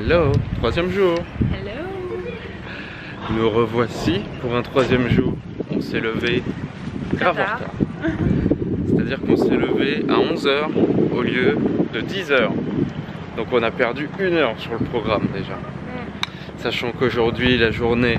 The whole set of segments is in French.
Hello, troisième jour. Hello. Nous revoici pour un troisième jour. On s'est levé grave en retard. C'est-à-dire qu'on s'est levé à 11 h au lieu de 10 h. Donc on a perdu 1 heure sur le programme déjà. Sachant qu'aujourd'hui la journée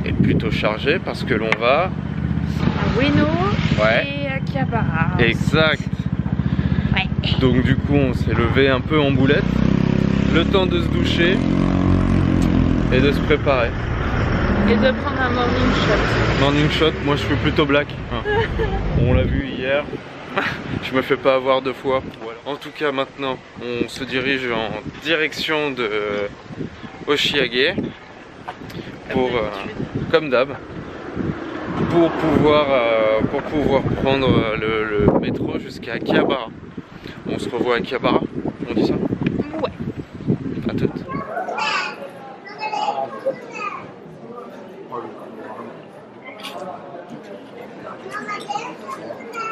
est plutôt chargée parce que l'on va À Ueno et à Akihabara. Exact. Ouais. Donc du coup on s'est levé un peu en boulette. Le temps de se doucher et de se préparer. Et de prendre un morning shot. Morning shot, moi je fais plutôt black. On l'a vu hier. Je me fais pas avoir deux fois. Voilà. En tout cas maintenant on se dirige en direction de Oshiage pour comme d'hab pour pouvoir prendre le métro jusqu'à Akihabara. On se revoit à Akihabara, on dit ça? Ouais. À toutes.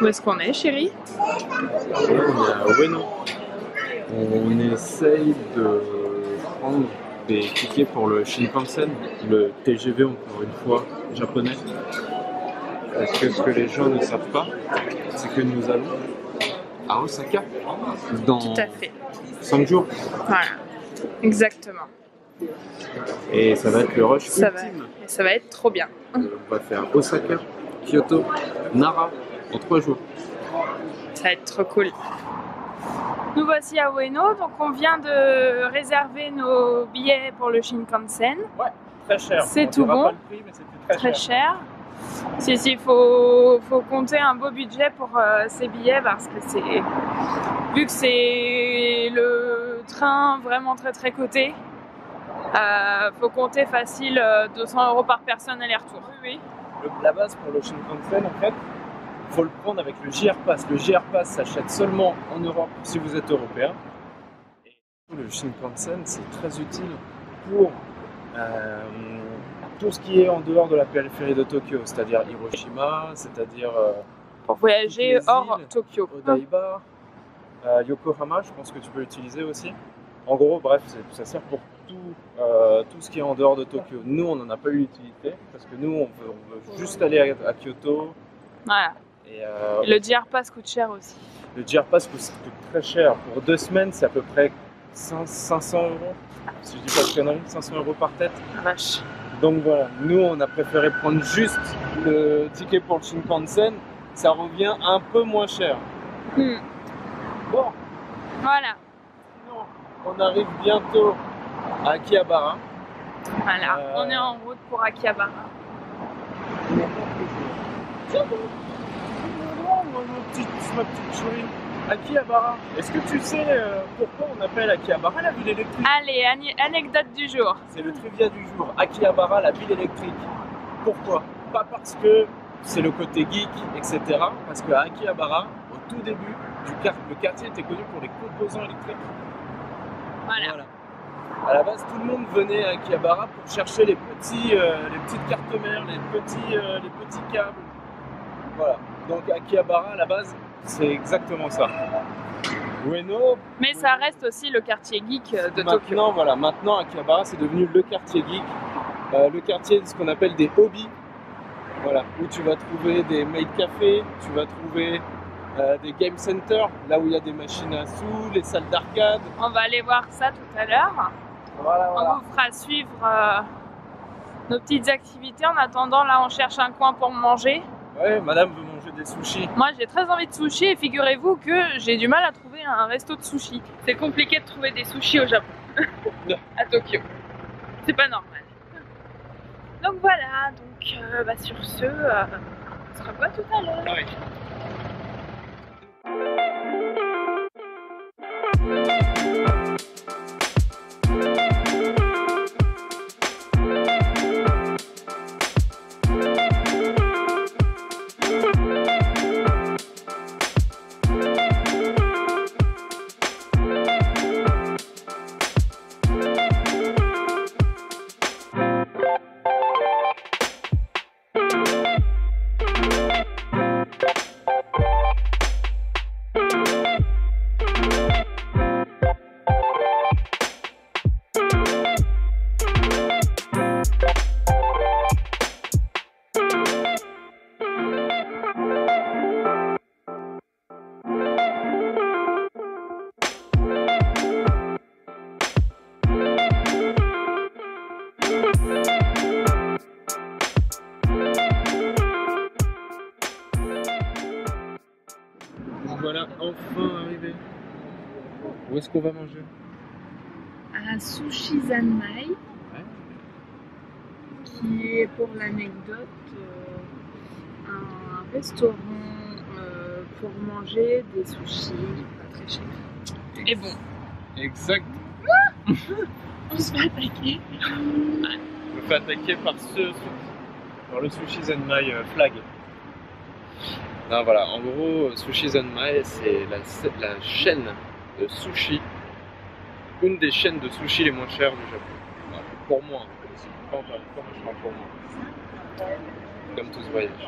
Où est-ce qu'on est, chérie? Là, on est à Ueno. On essaye de prendre des tickets pour le Shinkansen, le TGV encore une fois japonais. Parce que ce que les gens ne savent pas, c'est que nous allons à Osaka dans Tout à fait. 5 jours. Voilà. Exactement. Et ça va être le rush Ça ultime. ça va être trop bien. On va faire Osaka, Kyoto, Nara en 3 jours. Ça va être trop cool. Nous voici à Ueno, donc on vient de réserver nos billets pour le Shinkansen. Ouais, très cher. C'est On tout dira bon. pas le prix, mais c'était Très cher. Si, faut compter un beau budget pour ces billets parce que c'est... Vu que c'est le train vraiment très coté, faut compter facile 200 € par personne aller-retour. Oui. La base pour le Shinkansen, en fait, il faut le prendre avec le JR Pass. Le JR Pass s'achète seulement en Europe si vous êtes européen. Et le Shinkansen, c'est très utile pour tout ce qui est en dehors de la périphérie de Tokyo, c'est-à-dire Hiroshima, c'est-à-dire Pour voyager toutes les hors îles, Tokyo. Odaiba, Yokohama, je pense que tu peux l'utiliser aussi. En gros, bref, ça sert pour tout ce qui est en dehors de Tokyo. Nous, on n'en a pas eu l'utilité parce que nous, on veut juste aller à Kyoto. Voilà. Et, Et le JR Pass coûte cher aussi. le JR Pass coûte très cher. Pour 2 semaines, c'est à peu près 500 €. Si je dis pas de conneries, 500 € par tête. Ah, vache. Donc voilà, nous, on a préféré prendre juste le ticket pour le Shinkansen. Ça revient un peu moins cher. Bon, Voilà. sinon, on arrive bientôt à Akihabara. Voilà. On est en route pour Akihabara. Ma petite chérie, Akihabara. Est-ce que tu sais pourquoi on appelle Akihabara la ville électrique? Allez, anecdote du jour. C'est le trivia du jour. Akihabara, la ville électrique. Pourquoi? Pas parce que c'est le côté geek, etc. Parce qu'à Akihabara, au tout début, le quartier était connu pour les composants électriques. Voilà. À la base, tout le monde venait à Akihabara pour chercher les petites cartes mères, les petits câbles. Voilà. Donc Akihabara, à la base, c'est exactement ça. Ueno. Mais ça reste aussi le quartier geek de Tokyo. Maintenant, Akihabara, c'est devenu le quartier geek, le quartier de ce qu'on appelle des hobbies. Voilà, où tu vas trouver des maid cafés, tu vas trouver des game centers, là où il y a des machines à sous, les salles d'arcade. On va aller voir ça tout à l'heure. Voilà. On vous fera suivre nos petites activités. En attendant, là, on cherche un coin pour manger. Ouais, madame veut manger des sushis. Moi, j'ai très envie de sushi et figurez-vous que j'ai du mal à trouver un resto de sushi. C'est compliqué de trouver des sushis au Japon, à Tokyo. C'est pas normal. Donc voilà, sur ce, on se revoit tout à l'heure. Ouais. voilà enfin arrivé. Où est-ce qu'on va manger? À Sushi Zanmai, qui est pour l'anecdote un restaurant pour manger des sushis pas très chers. Et bon. Exact. On se fait attaquer. On me fait attaquer par par le Sushi Zanmai flag. Non, voilà, en gros, Sushi Zanmai, c'est la chaîne de sushi, une des chaînes de sushi les moins chères du Japon. Voilà, pour moi, pas encore une fois, mais je parle pour moi. Comme tout ce voyage.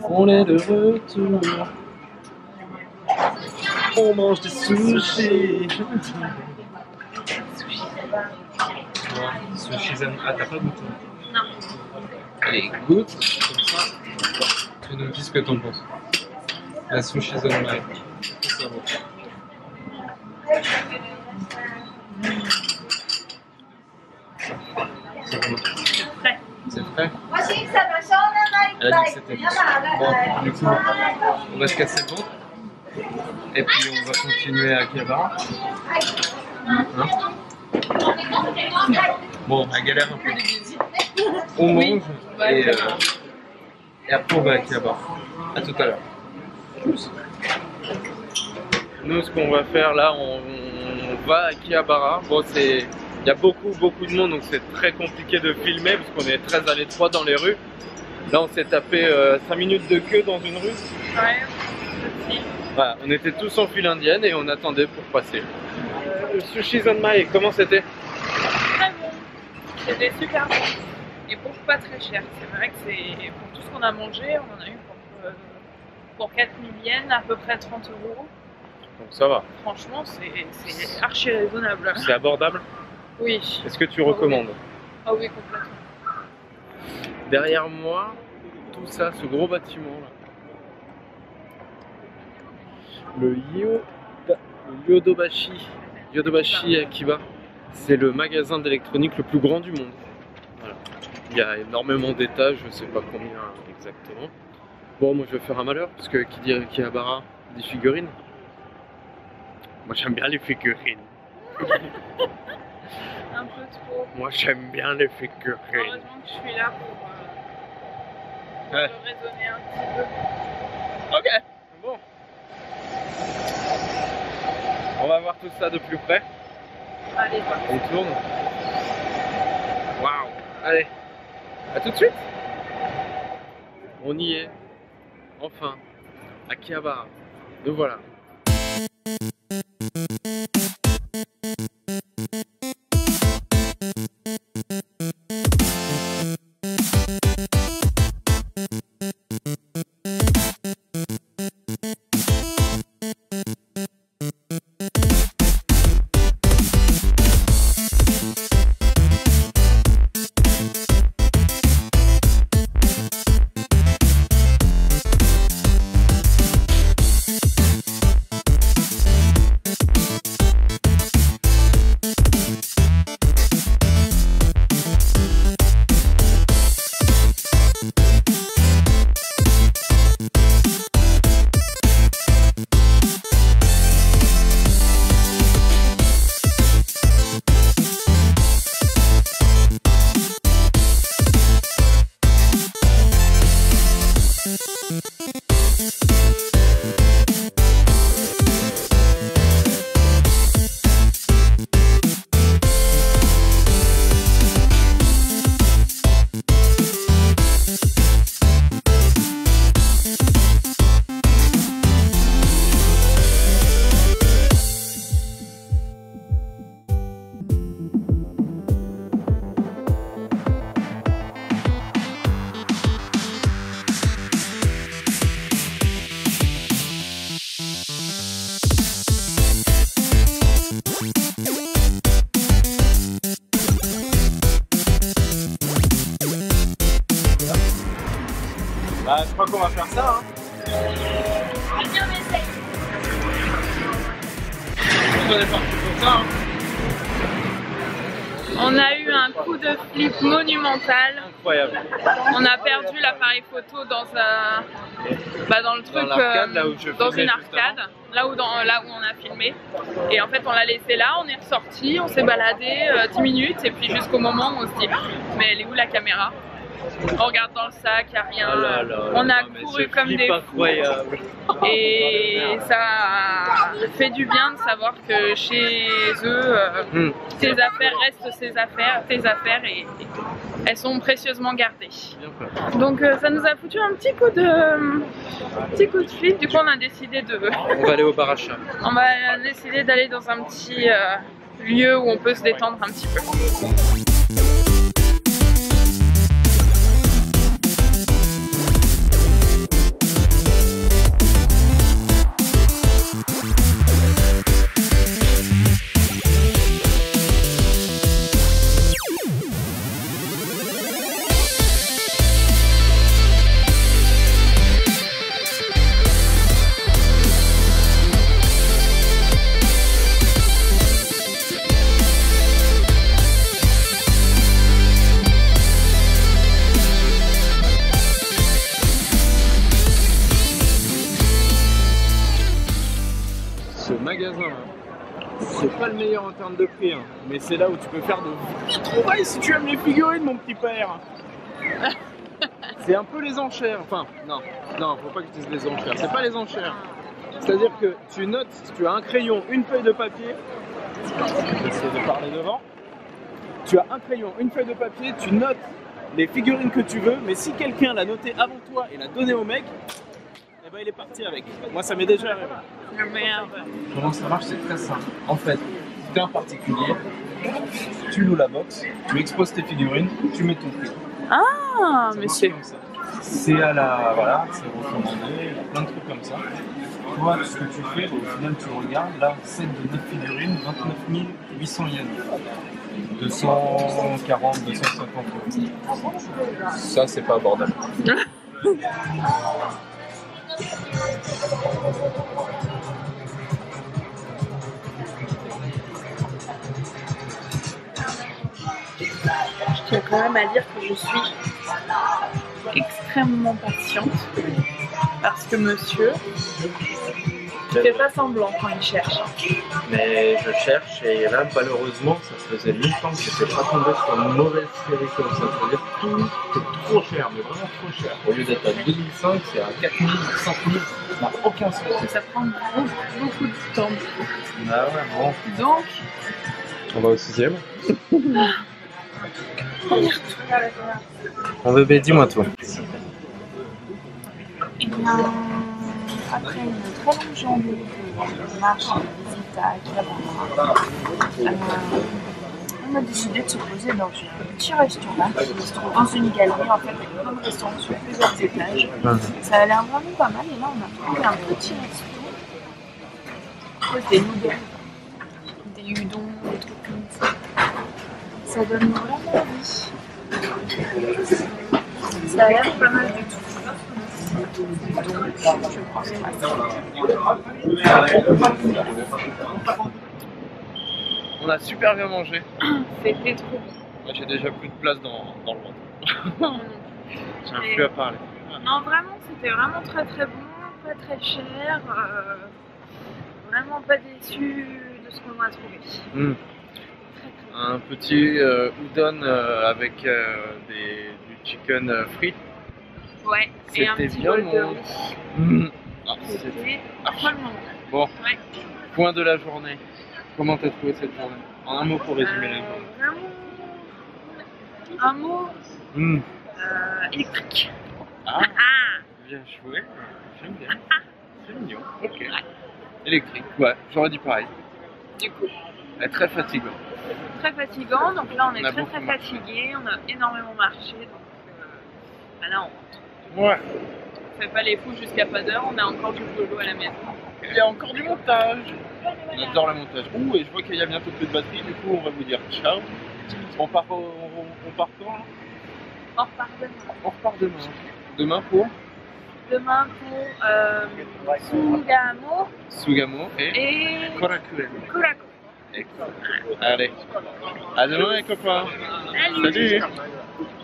On est de retour. On mange des sushis. Sushi Zanmai. Ah, t'as pas goûté? Non. Allez, goûte, comme ça. Tu nous dis ce que t'en penses. La Sushi Zanmai. Ça va. C'est frais. Elle a dit que c'était bon. Bon, du coup, on va se casser le ventre. Et puis on va continuer à Akihabara. Hein? Bon, elle galère un peu. On mange et après on va à Akihabara. A tout à l'heure. Nous, ce qu'on va faire là, on va à Akihabara. Bon, il y a beaucoup de monde, donc c'est très compliqué de filmer parce qu'on est très à l'étroit dans les rues. Là, on s'est tapé 5 minutes de queue dans une rue. Ouais, aussi. Voilà, on était tous en file indienne et on attendait pour passer. Le Sushi Zanmai, comment c'était? Très bon. C'était super bon. Et pour pas très cher. C'est vrai que c'est pour tout ce qu'on a mangé, on en a eu pour 4000 yens, à peu près 30 €. Donc ça va. Franchement, c'est archi raisonnable. C'est abordable? Oui. Est-ce que tu recommandes? Ah oui, complètement. Derrière moi, tout ça, ce gros bâtiment là. Le Yodobashi Akiba, c'est le magasin d'électronique le plus grand du monde. Voilà. Il y a énormément d'étages, je sais pas combien exactement. Bon, moi je vais faire un malheur, parce que qui dit Akihabara dit figurines. Moi j'aime bien les figurines. Un peu trop. Moi j'aime bien les figurines. Heureusement que je suis là pour raisonner un petit peu. Ok, bon. On va voir tout ça de plus près. Allez, On tourne. Waouh. Allez, à tout de suite. On y est. Enfin, Akihabara. Nous voilà. Bah, je crois qu'on va faire ça. Hein. Allez, on essaye. on est parti pour ça. Hein. On a eu un coup de flip monumental. Incroyable. On a perdu l'appareil photo dans dans le truc, dans une arcade, là où on a filmé. Et en fait, on l'a laissé là, on est ressorti, on s'est baladé 10 minutes et puis jusqu'au moment où on se dit mais elle est où la caméra? On regarde dans le sac, il n'y a rien. Oh là là, on a mais couru comme des incroyable. fous. Et ça fait du bien de savoir que chez eux, tes affaires restent tes affaires et elles sont précieusement gardées. Donc ça nous a foutu un petit coup de fil. Du coup, on a décidé On va aller au bar à chat. On va décider d'aller dans un petit lieu où on peut se détendre un petit peu. Ce magasin là, c'est pas le meilleur en termes de prix, hein, mais c'est là où tu peux faire de trouvailles si tu aimes les figurines, mon petit père. C'est un peu les enchères, enfin non, faut pas que je dise les enchères, c'est pas les enchères. C'est-à-dire que tu notes, tu as un crayon, une feuille de papier, je vais essayer de parler devant, tu as un crayon, une feuille de papier, tu notes les figurines que tu veux, mais si quelqu'un l'a noté avant toi et l'a donné au mec, eh ben il est parti avec. Moi ça m'est déjà arrivé. Merde. Comment ça marche? C'est très simple. En fait, tu es un particulier, tu loues la box, tu exposes tes figurines, tu mets ton prix. Ah, mais c'est... C'est à la... Voilà, c'est recommandé, il y a plein de trucs comme ça. Toi, ce que tu fais, au final, tu regardes, là, 7 de 10 figurines, 29 800 yens. 240, 250 euros. Ça, c'est pas abordable. Je tiens quand même à dire que je suis extrêmement patiente parce que monsieur ne fait pas semblant quand il cherche. Mais je cherche et là, malheureusement, ça faisait longtemps que je n'étais pas tombé sur une mauvaise série comme ça. C'est-à-dire que tout est trop cher, mais vraiment trop cher. Au lieu d'être à 2005, c'est à 4000, 5000, ça n'a aucun sens. Ça prend beaucoup de temps. Ah ouais, bon. Donc, On va au 6ème. on y retourne. Mon bébé, dis-moi tout. Et bien, après une très longue journée de marche, de visitage, on a décidé de se poser dans un petit restaurant qui se trouve dans une galerie. En fait, il y a plein de restaurants sur plusieurs étages. Ça a l'air vraiment pas mal. Et là, on a trouvé un petit resto. Des noodles, des udons, des trucs comme ça. Ça donne vraiment envie. Ça a l'air pas mal du tout. Donc, je prends ça. On a super bien mangé. C'était trop bon. Moi j'ai déjà plus de place dans le ventre. J'ai plus à parler. Non, vraiment, c'était vraiment très très bon, pas très cher. Vraiment pas déçu de ce qu'on a trouvé. Très, très un petit udon avec du chicken frites. Ouais, et un petit bien bol de bon. riz. C'était vraiment bon. Ouais. Point de la journée. Comment t'as trouvé cette journée? En un mot pour résumer la journée. Vraiment, un mot électrique. Ah, bien joué. J'aime bien. C'est mignon. Ok. Électrique, ouais, j'aurais dit pareil. Du coup. Elle est très fatigante. Très fatigant, donc là on est très beaucoup fatigué, on a énormément marché, donc là on rentre. Ouais. On fait pas les fous jusqu'à pas d'heure, on a encore du boulot à la maison. Il y a encore du montage. On adore le montage. Ouh, et je vois qu'il y a bientôt plus de batterie, du coup on va vous dire ciao. On part quand là? On repart demain. On repart demain. Demain pour demain pour Sugamo et Korakuen. Kuraku. Allez, à demain les copains. Salut. Salut.